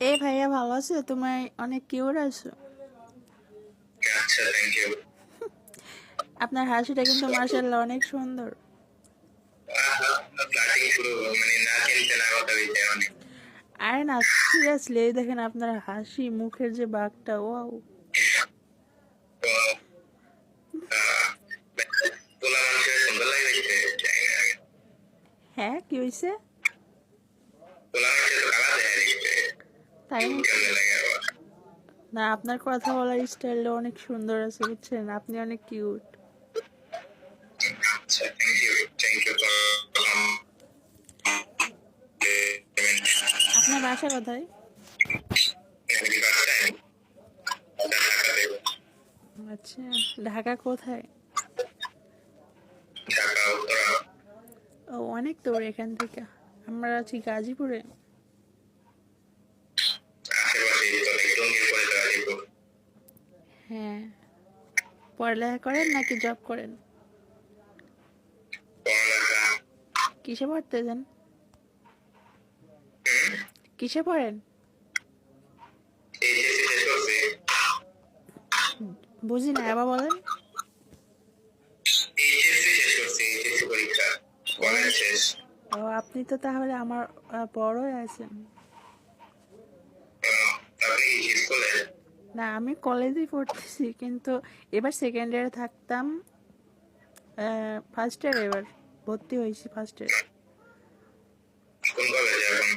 এই ভাইয়া ভালো আছো? তোমার অনেক কিউট আছো। আচ্ছা, থ্যাংক ইউ। আপনার হাসিটা কিন্তু মাশাআল্লাহ অনেক সুন্দর। ফ্লার্টিং শুরু, মানে না চিনতে না কথা হইছে অনেক। আরে না, সিরিয়াসলি এই দেখেন আপনার হাসি, মুখের যে বাঁকটা, ওয়াও। তো পোলা মানুষের সুন্দর লাগে দেখতে। হ্যাঁ, কি হয়েছে? পোলা মানুষের তো কালা দেয় দেখতে, তাই না? কিউট কেমনে লাগে আবার। না, আপনার কথা বলার স্টাইলটা অনেক সুন্দর আছে, বুঝছেন? আপনি অনেক কিউট। আচ্ছা, thank you, thank you for আপনার বাসা কোথায়? আচ্ছা, ঢাকা কোথায়? ঢাকা উত্তরা। ও, অনেক দূর এখান থেকে। আমরা আছি গাজীপুরে। আশেপাশে তো টঙ্গীর পরে তো গাজীপুর। হ্যাঁ। পড়ালেখা করেন নাকি জব করেন? পড়ালেখা কিসে পড়তেছেন? কিসে পড়েন? এইচএসসি শেষ করছি। বুঝি না, আবার বলেন। এইচএসসি শেষ করছি, এইচএসসি পরীক্ষা ও, কলেজ শেষ। ও, আপনি তো তাহলে আমার বড়ই আছেন। আপনি কি স্কুলে? না, আমি কলেজেই পড়তেছি, কিন্তু এবার সেকেন্ড ইয়ারে থাকতাম। ফার্স্ট ইয়ার এবার ভর্তি হয়েছি ফার্স্ট ইয়ার। কোন কলেজে এখন?